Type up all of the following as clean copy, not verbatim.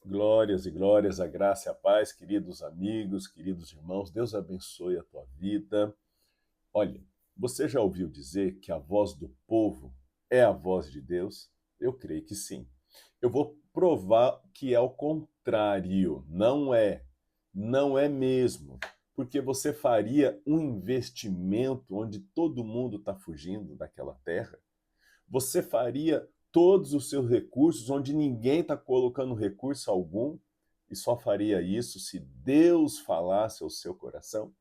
Glórias e glórias, a graça e a paz, queridos amigos, queridos irmãos, Deus abençoe a tua vida. Olha, você já ouviu dizer que a voz do povo é a voz de Deus? Eu creio que sim. Eu vou provar que é o contrário, não é mesmo, porque você faria um investimento onde todo mundo está fugindo daquela terra? Você faria todos os seus recursos onde ninguém está colocando recurso algum e só faria isso se Deus falasse ao seu coração?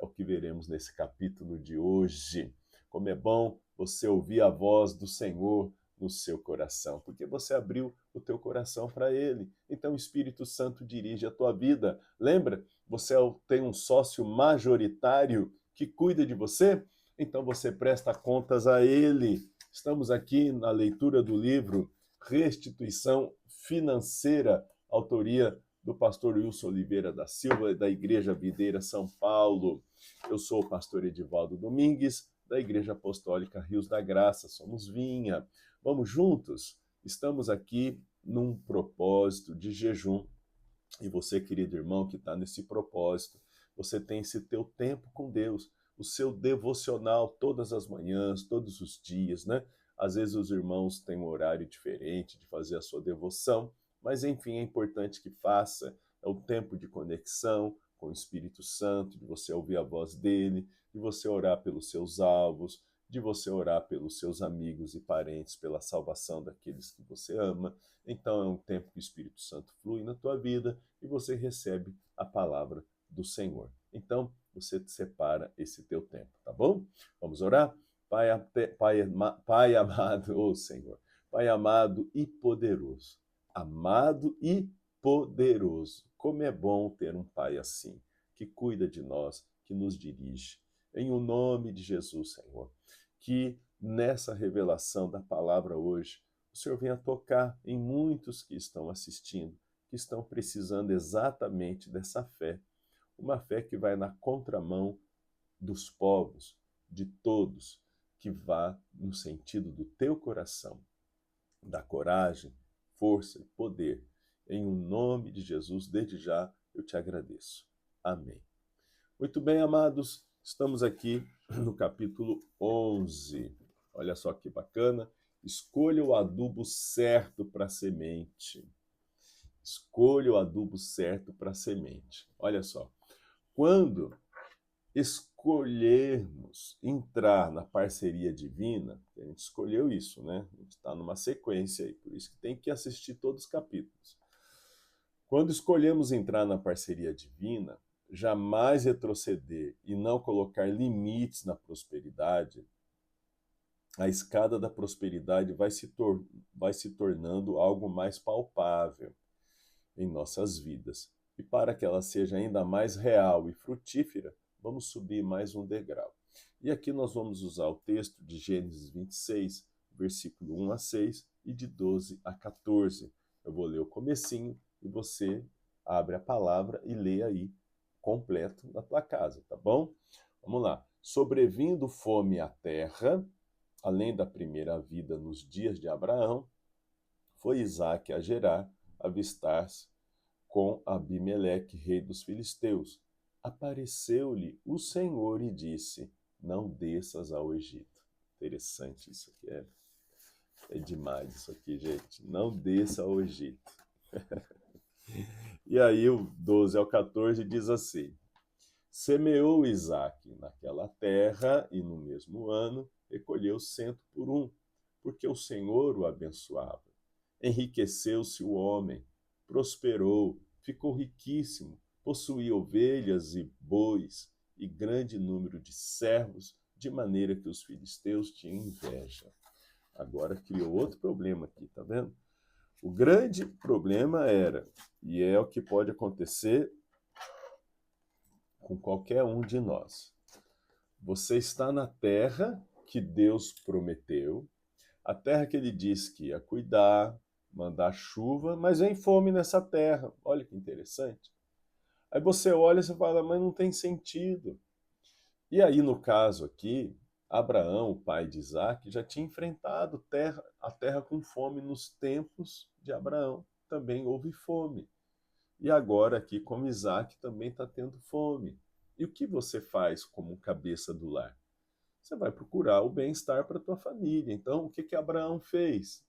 É o que veremos nesse capítulo de hoje. Como é bom você ouvir a voz do Senhor no seu coração, porque você abriu o teu coração para Ele. Então o Espírito Santo dirige a tua vida. Lembra? Você tem um sócio majoritário que cuida de você? Então você presta contas a Ele. Estamos aqui na leitura do livro Restituição Financeira, autoria do pastor Wilson Oliveira da Silva, da Igreja Videira São Paulo. Eu sou o pastor Edivaldo Domingues, da Igreja Apostólica Rios da Graça, somos Vinha. Vamos juntos? Estamos aqui num propósito de jejum. E você, querido irmão, que está nesse propósito, você tem esse teu tempo com Deus, o seu devocional todas as manhãs, todos os dias, né? Às vezes os irmãos têm um horário diferente de fazer a sua devoção, mas enfim, é importante que faça. É o tempo de conexão com o Espírito Santo, de você ouvir a voz dele, de você orar pelos seus alvos, de você orar pelos seus amigos e parentes, pela salvação daqueles que você ama. Então é um tempo que o Espírito Santo flui na tua vida e você recebe a palavra do Senhor. Então, você separa esse teu tempo, tá bom? Vamos orar? Pai amado, ô Senhor, Pai amado e poderoso. Como é bom ter um Pai assim, que cuida de nós, que nos dirige. Em o nome de Jesus, Senhor, que nessa revelação da palavra hoje, o Senhor venha tocar em muitos que estão assistindo, que estão precisando exatamente dessa fé. Uma fé que vai na contramão dos povos, de todos, que vá no sentido do teu coração, da coragem, força e poder. Em o nome de Jesus, desde já eu te agradeço. Amém. Muito bem, amados, estamos aqui no capítulo 11. Olha só que bacana. Escolha o adubo certo para a semente. Escolha o adubo certo para a semente. Olha só. Quando escolhermos entrar na parceria divina, a gente escolheu isso, né? A gente está numa sequência aí, por isso que tem que assistir todos os capítulos. Quando escolhemos entrar na parceria divina, jamais retroceder e não colocar limites na prosperidade, a escada da prosperidade vai se tornando algo mais palpável em nossas vidas. E para que ela seja ainda mais real e frutífera, vamos subir mais um degrau. E aqui nós vamos usar o texto de Gênesis 26, versículo 1 a 6 e de 12 a 14. Eu vou ler o comecinho e você abre a palavra e lê aí completo na tua casa, tá bom? Vamos lá. Sobrevindo fome à terra, além da primeira vida nos dias de Abraão, foi Isaque a Gerar, avistar-se com Abimeleque, rei dos filisteus. Apareceu-lhe o Senhor e disse: não desças ao Egito. Interessante isso aqui, é demais isso aqui, gente. Não desça ao Egito. E aí o 12 ao 14 diz assim: semeou Isaque naquela terra e no mesmo ano recolheu 100 por 1, porque o Senhor o abençoava. Enriqueceu-se o homem, prosperou, ficou riquíssimo, possuía ovelhas e bois e grande número de servos, de maneira que os filisteus tinham inveja. Agora criou outro problema aqui, tá vendo? O grande problema era, e é o que pode acontecer com qualquer um de nós. Você está na terra que Deus prometeu, a terra que ele disse que ia cuidar, mandar chuva, mas vem fome nessa terra. Olha que interessante. Aí você olha e você fala, mas não tem sentido. E aí, no caso aqui, Abraão, o pai de Isaac, já tinha enfrentado a terra com fome nos tempos de Abraão. também houve fome. E agora aqui, como Isaac também está tendo fome. E o que você faz como cabeça do lar? Você vai procurar o bem-estar para a tua família. Então, o que que Abraão fez?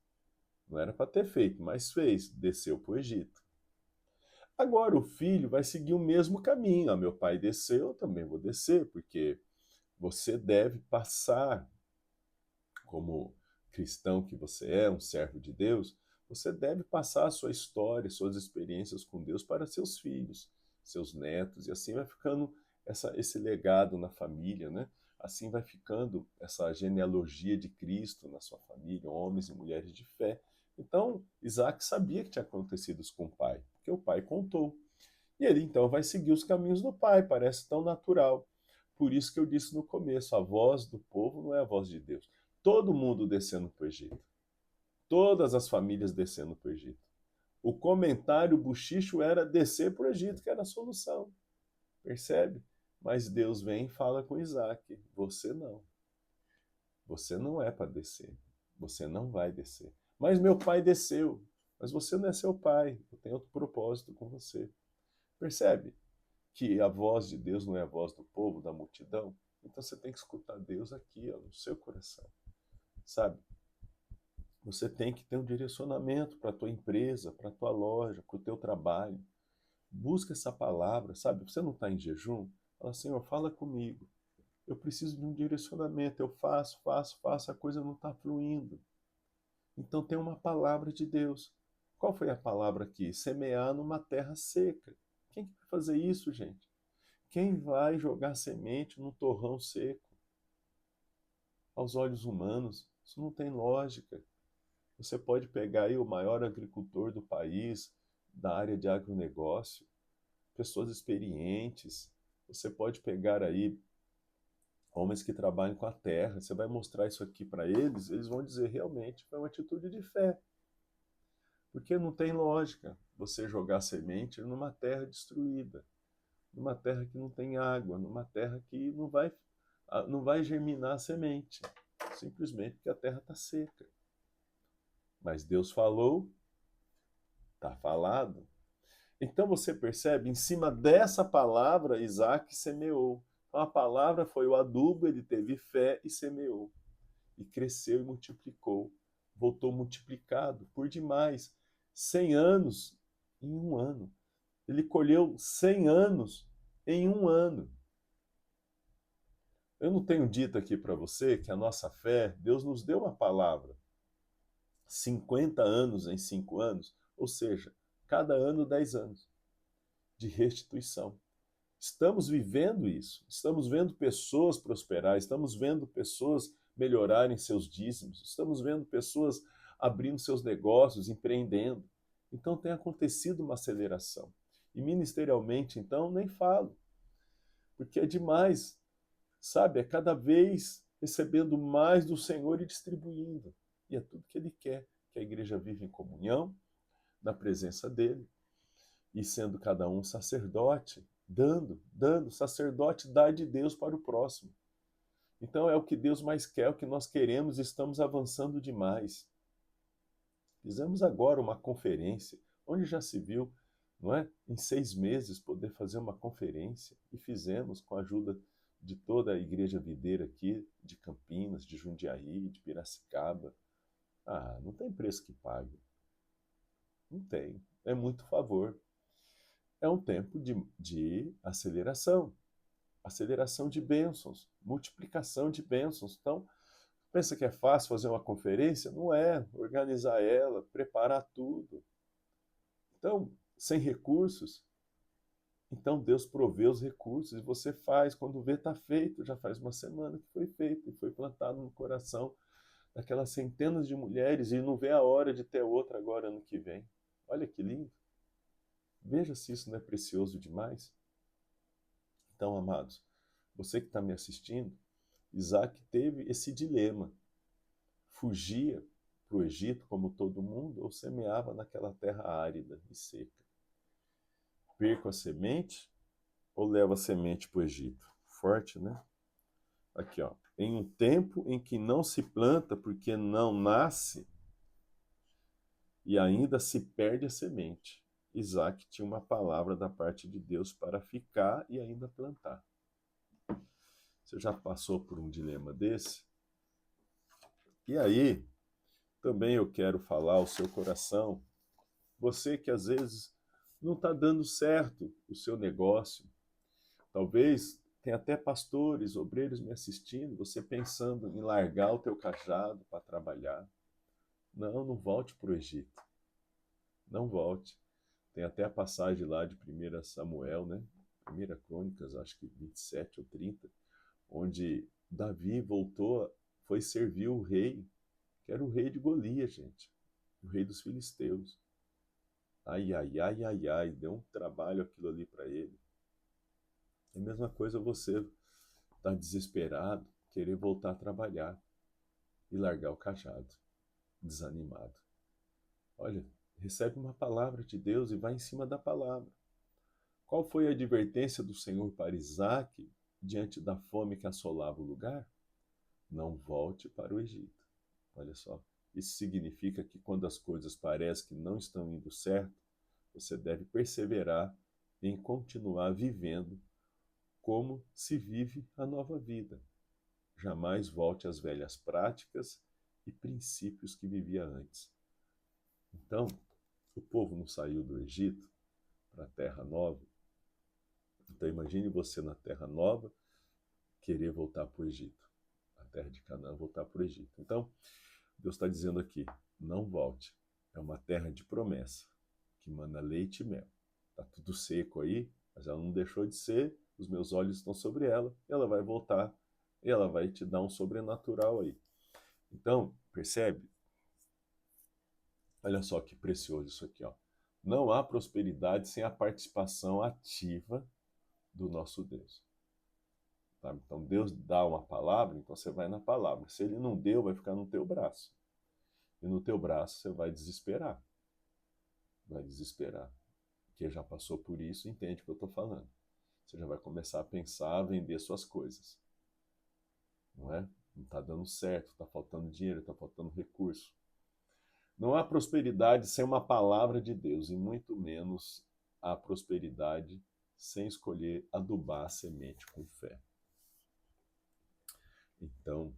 Não era para ter feito, mas fez. Desceu para o Egito. Agora o filho vai seguir o mesmo caminho. Ah, meu pai desceu, eu também vou descer, porque você deve passar, como cristão que você é, um servo de Deus, você deve passar a sua história, suas experiências com Deus para seus filhos, seus netos, e assim vai ficando esse legado na família, né? Assim vai ficando essa genealogia de Cristo na sua família, homens e mulheres de fé. Então, Isaac sabia que tinha acontecido isso com o pai, porque o pai contou. E ele então vai seguir os caminhos do pai, parece tão natural. Por isso que eu disse no começo, a voz do povo não é a voz de Deus. Todo mundo descendo para o Egito. Todas as famílias descendo para o Egito. O comentário, o bochicho era descer para o Egito, que era a solução. Percebe? Mas Deus vem e fala com Isaac: você não. Você não é para descer. Você não vai descer. Mas meu pai desceu. Mas você não é seu pai. Eu tenho outro propósito com você. Percebe que a voz de Deus não é a voz do povo, da multidão? Então você tem que escutar Deus aqui, ó, no seu coração. Sabe? Você tem que ter um direcionamento para a tua empresa, para a tua loja, para o teu trabalho. Busca essa palavra, sabe? Você não está em jejum? Fala, Senhor, fala comigo. Eu preciso de um direcionamento. Eu faço, a coisa não está fluindo. Então tem uma palavra de Deus. Qual foi a palavra aqui? Semear numa terra seca. Quem que vai fazer isso, gente? Quem vai jogar semente num torrão seco? Aos olhos humanos, isso não tem lógica. Você pode pegar aí o maior agricultor do país, da área de agronegócio, pessoas experientes. Você pode pegar aí homens que trabalham com a terra. Você vai mostrar isso aqui para eles, eles vão dizer realmente foi uma atitude de fé. Porque não tem lógica você jogar semente numa terra destruída, numa terra que não tem água, numa terra que não vai germinar a semente, simplesmente porque a terra está seca. Mas Deus falou, está falado. Então você percebe, em cima dessa palavra, Isaac semeou. Então a palavra foi o adubo, ele teve fé e semeou. E cresceu e multiplicou. Voltou multiplicado por demais. 100 anos em um ano. Ele colheu 100 anos em um ano. Eu não tenho dito aqui para você que a nossa fé, Deus nos deu uma palavra. 50 anos em 5 anos, ou seja, cada ano 10 anos de restituição. Estamos vivendo isso, estamos vendo pessoas prosperar, estamos vendo pessoas melhorarem seus dízimos, estamos vendo pessoas abrindo seus negócios, empreendendo. Então tem acontecido uma aceleração. E ministerialmente, então, nem falo, porque é demais, sabe? É cada vez recebendo mais do Senhor e distribuindo. E é tudo que Ele quer, que a igreja vive em comunhão, na presença dEle, e sendo cada um sacerdote, dando, sacerdote dá de Deus para o próximo. Então é o que Deus mais quer, é o que nós queremos, e estamos avançando demais. Fizemos agora uma conferência, onde já se viu, não é? Em 6 meses poder fazer uma conferência, e fizemos com a ajuda de toda a igreja videira aqui, de Campinas, de Jundiaí, de Piracicaba. Ah, não tem preço que pague. Não tem. É muito favor. É um tempo de aceleração. Aceleração de bênçãos, multiplicação de bênçãos. Então, pensa que é fácil fazer uma conferência? Não é. Organizar ela, preparar tudo. Então, sem recursos, então Deus provê os recursos e você faz. Quando vê, está feito. Já faz uma semana que foi feito e foi plantado no coração daquelas centenas de mulheres e não vê a hora de ter outra agora ano que vem. Olha que lindo. Veja se isso não é precioso demais. Então, amados, você que está me assistindo, Isaac teve esse dilema. Fugia para o Egito, como todo mundo, ou semeava naquela terra árida e seca. Perco a semente ou levo a semente para o Egito? Forte, né? Aqui, ó. Em um tempo em que não se planta porque não nasce, e ainda se perde a semente. Isaac tinha uma palavra da parte de Deus para ficar e ainda plantar. Você já passou por um dilema desse? E aí, também eu quero falar ao seu coração, você que às vezes não está dando certo o seu negócio, talvez tenha até pastores, obreiros me assistindo, você pensando em largar o teu cajado para trabalhar. Não, não volte para o Egito. Não volte. Tem até a passagem lá de 1 Samuel, né? 1 Crônicas, acho que 27 ou 30, onde Davi voltou, foi servir o rei, que era o rei de Golias, gente, o rei dos filisteus. Ai, ai, ai, ai, ai, deu um trabalho aquilo ali para ele. É a mesma coisa você estar desesperado, querer voltar a trabalhar e largar o cajado, desanimado. Olha, recebe uma palavra de Deus e vai em cima da palavra. Qual foi a advertência do Senhor para Isaac diante da fome que assolava o lugar? Não volte para o Egito. Olha só, isso significa que quando as coisas parecem que não estão indo certo, você deve perseverar em continuar vivendo como se vive a nova vida. Jamais volte às velhas práticas e princípios que vivia antes. Então, o povo não saiu do Egito para a Terra Nova. Então, imagine você na Terra Nova querer voltar para o Egito. A terra de Canaã, voltar para o Egito. Então, Deus está dizendo aqui, não volte. É uma terra de promessa, que mana leite e mel. Está tudo seco aí, mas ela não deixou de ser, os meus olhos estão sobre ela, e ela vai voltar, e ela vai te dar um sobrenatural aí. Então, percebe? Olha só que precioso isso aqui, ó. Não há prosperidade sem a participação ativa do nosso Deus. Tá? Então Deus dá uma palavra, então você vai na palavra. Se ele não deu, vai ficar no teu braço. E no teu braço você vai desesperar. Vai desesperar. Quem já passou por isso entende o que eu estou falando. Você já vai começar a pensar, a vender suas coisas. Não é? Não está dando certo, está faltando dinheiro, está faltando recurso. Não há prosperidade sem uma palavra de Deus, e muito menos há prosperidade sem escolher adubar a semente com fé. Então,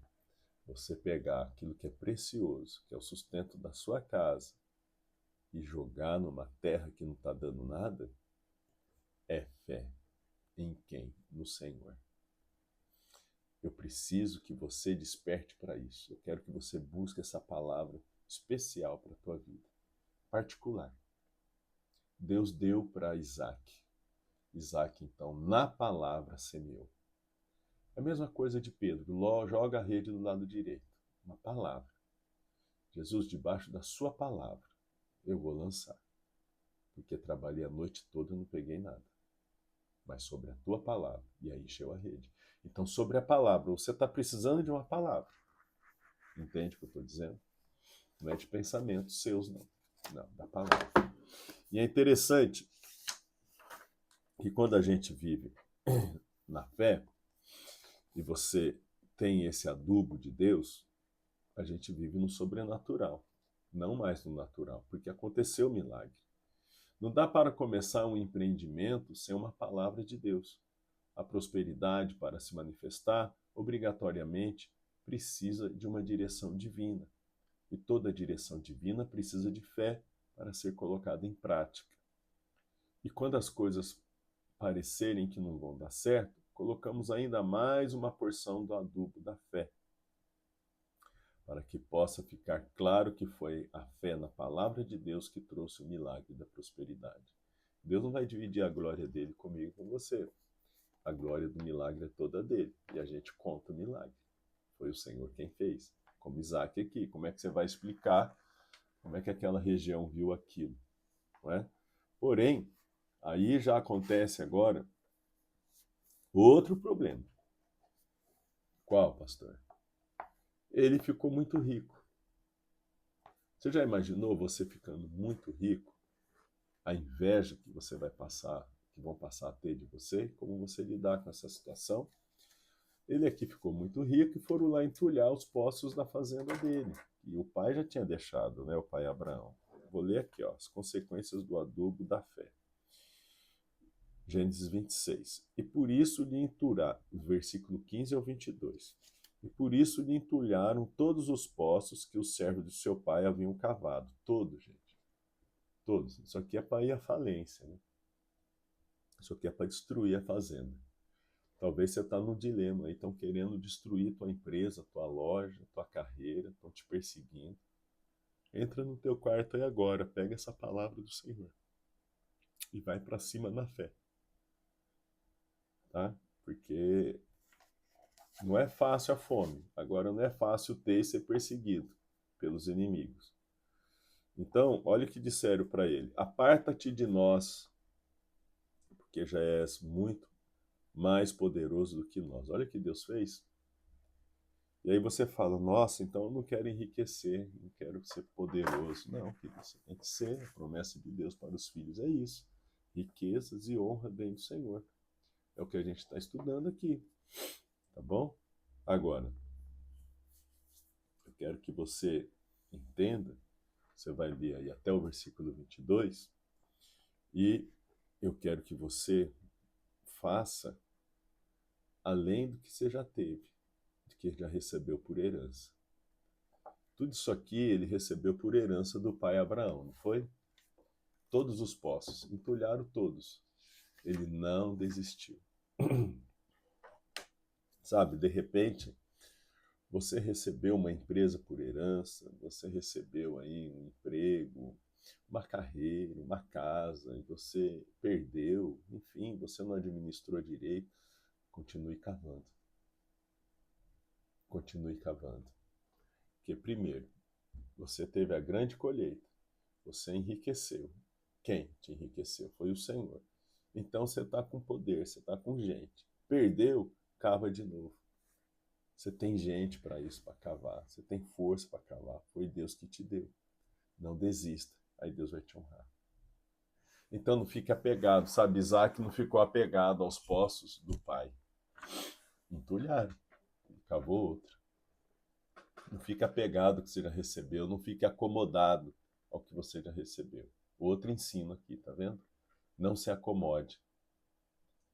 você pegar aquilo que é precioso, que é o sustento da sua casa, e jogar numa terra que não está dando nada, é fé. Em quem? No Senhor. Eu preciso que você desperte para isso. Eu quero que você busque essa palavra especial para a tua vida, particular. Deus deu para Isaac. Isaac, então, na palavra semeou. É a mesma coisa de Pedro. Joga a rede do lado direito. Uma palavra. Jesus, debaixo da sua palavra, eu vou lançar. Porque trabalhei a noite toda e não peguei nada. Mas sobre a tua palavra. E aí encheu a rede. Então, sobre a palavra, você está precisando de uma palavra. Entende o que eu estou dizendo? Não é de pensamentos seus, não. Não, da palavra. E é interessante que quando a gente vive na fé, e você tem esse adubo de Deus, a gente vive no sobrenatural, não mais no natural, porque aconteceu o milagre. Não dá para começar um empreendimento sem uma palavra de Deus. A prosperidade, para se manifestar, obrigatoriamente precisa de uma direção divina. E toda direção divina precisa de fé para ser colocada em prática. E quando as coisas parecerem que não vão dar certo, colocamos ainda mais uma porção do adubo da fé, para que possa ficar claro que foi a fé na palavra de Deus que trouxe o milagre da prosperidade. Deus não vai dividir a glória dele comigo e com você. A glória do milagre é toda dele, e a gente conta o milagre. Foi o Senhor quem fez. Como Isaac aqui. Como é que você vai explicar como é que aquela região viu aquilo? Não é? Porém, aí já acontece agora outro problema. Qual, pastor? Ele ficou muito rico. Você já imaginou você ficando muito rico? A inveja que você vai passar, que vão passar a ter de você, como você lidar com essa situação? Ele aqui ficou muito rico e foram lá entulhar os poços da fazenda dele. E o pai já tinha deixado, né? O pai Abraão. Vou ler aqui, ó, as consequências do adubo da fé. Gênesis 26. E por isso lhe entulharam, versículo 15 ao 22. E por isso lhe entulharam todos os poços que os servos de seu pai haviam cavado. Todos, gente. Todos. Isso aqui é para ir à falência, né? Isso aqui é para destruir a fazenda. Talvez você está no dilema aí, estão querendo destruir tua empresa, tua loja, tua carreira, estão te perseguindo. Entra no teu quarto aí agora, pega essa palavra do Senhor e vai para cima na fé, tá? Porque não é fácil a fome, agora não é fácil ter e ser perseguido pelos inimigos. Então, olha o que disseram para ele: aparta-te de nós, porque já és muito mais poderoso do que nós. Olha o que Deus fez. E aí você fala: nossa, então eu não quero enriquecer, não quero ser poderoso. Não, querido, você tem que ser. A promessa de Deus para os filhos é isso: riquezas e honra dentro do Senhor. É o que a gente está estudando aqui, tá bom? Agora, eu quero que você entenda, você vai ler aí até o versículo 22, e eu quero que você faça além do que você já teve, do que já recebeu por herança. Tudo isso aqui ele recebeu por herança do pai Abraão, não foi? Todos os poços, entulharam todos. Ele não desistiu. Sabe, de repente, você recebeu uma empresa por herança, você recebeu aí um emprego, uma carreira, uma casa, e você perdeu, enfim, você não administrou direito. Continue cavando. Continue cavando. Porque, primeiro, você teve a grande colheita, você enriqueceu. Quem te enriqueceu? Foi o Senhor. Então você está com poder, você está com gente. Perdeu, cava de novo. Você tem gente para isso, para cavar. Você tem força para cavar. Foi Deus que te deu. Não desista, aí Deus vai te honrar. Então não fique apegado, sabe? Isaac não ficou apegado aos poços do pai. Entulharam, ele cavou outro. Não fique apegado ao que você já recebeu, não fique acomodado ao que você já recebeu. Outro ensino aqui, tá vendo? Não se acomode.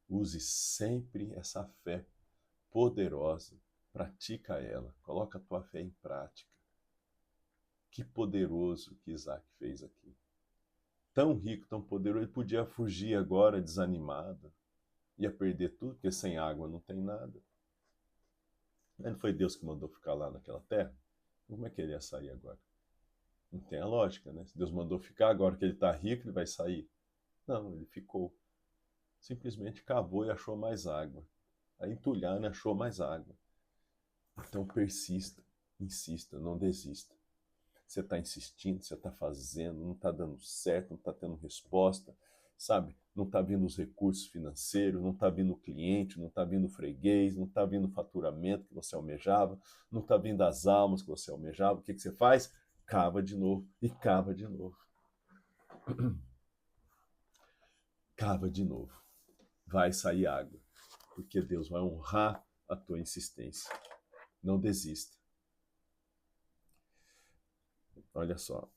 Use sempre essa fé poderosa. Pratica ela. Coloca a tua fé em prática. Que poderoso que Isaac fez aqui. Tão rico, tão poderoso. Ele podia fugir agora desanimado. Ia perder tudo, porque sem água não tem nada. Mas não foi Deus que mandou ficar lá naquela terra? Como é que ele ia sair agora? Não tem a lógica, né? Se Deus mandou ficar, agora que ele está rico, ele vai sair? Não, ele ficou. Simplesmente cavou e achou mais água. Aí entulhando, achou mais água. Então persista, insista, não desista. Você está insistindo, você está fazendo, não está dando certo, não está tendo resposta, sabe? Não está vindo os recursos financeiros, não está vindo o cliente, não está vindo o freguês, não está vindo o faturamento que você almejava, não está vindo as almas que você almejava. O que você faz? Cava de novo e cava de novo. Cava de novo. Vai sair água, porque Deus vai honrar a tua insistência. Não desista. Olha só.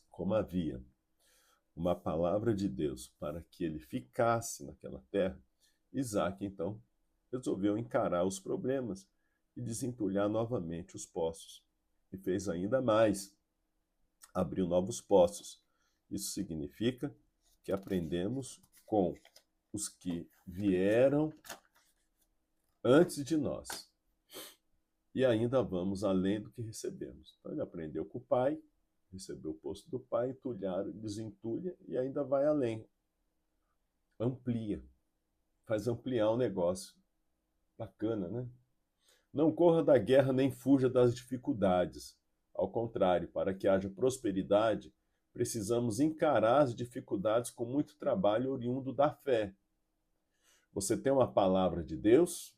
Como havia uma palavra de Deus para que ele ficasse naquela terra, Isaac, então, resolveu encarar os problemas e desentulhar novamente os poços. E fez ainda mais. Abriu novos poços. Isso significa que aprendemos com os que vieram antes de nós. E ainda vamos além do que recebemos. Então ele aprendeu com o pai, recebeu o poço do pai, entulhar, desentulha e ainda vai além. Amplia. Faz ampliar o negócio. Bacana, né? Não corra da guerra nem fuja das dificuldades. Ao contrário, para que haja prosperidade, precisamos encarar as dificuldades com muito trabalho oriundo da fé. Você tem uma palavra de Deus?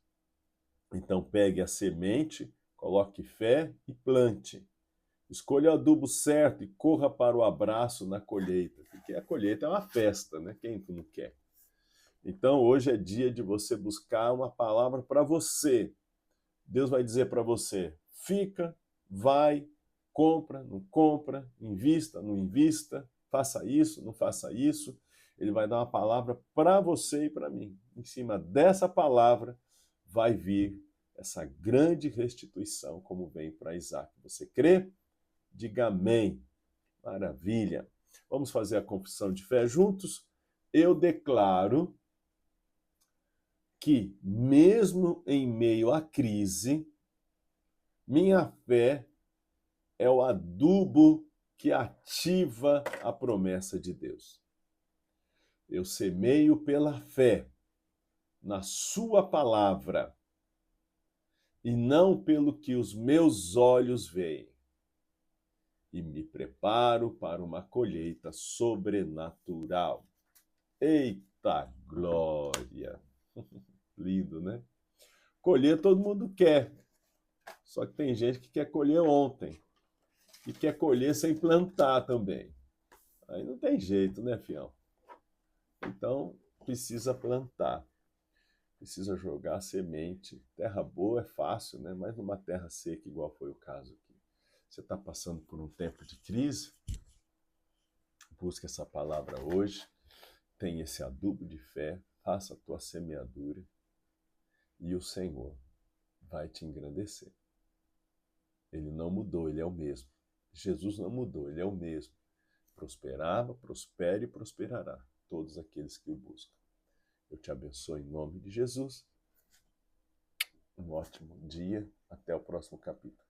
Então pegue a semente, coloque fé e plante. Escolha o adubo certo e corra para o abraço na colheita, porque a colheita é uma festa, né? Quem não quer? Então hoje é dia de você buscar uma palavra para você. Deus vai dizer para você: fica, vai, compra, não compra, invista, não invista, faça isso, não faça isso. Ele vai dar uma palavra para você e para mim. Em cima dessa palavra vai vir essa grande restituição, como vem para Isaac. Você crê? Diga amém. Maravilha. Vamos fazer a confissão de fé juntos? Eu declaro que, mesmo em meio à crise, minha fé é o adubo que ativa a promessa de Deus. Eu semeio pela fé na sua palavra e não pelo que os meus olhos veem. E me preparo para uma colheita sobrenatural. Eita glória! Lindo, né? Colher todo mundo quer. Só que tem gente que quer colher ontem. E quer colher sem plantar também. Aí não tem jeito, né, fião? Então, precisa plantar. Precisa jogar semente. Terra boa é fácil, né? Mas numa terra seca, igual foi o caso aqui. Você está passando por um tempo de crise? Busque essa palavra hoje. Tenha esse adubo de fé. Faça a tua semeadura. E o Senhor vai te engrandecer. Ele não mudou, ele é o mesmo. Jesus não mudou, ele é o mesmo. Prosperava, prospere e prosperará todos aqueles que o buscam. Eu te abençoo em nome de Jesus. Um ótimo dia. Até o próximo capítulo.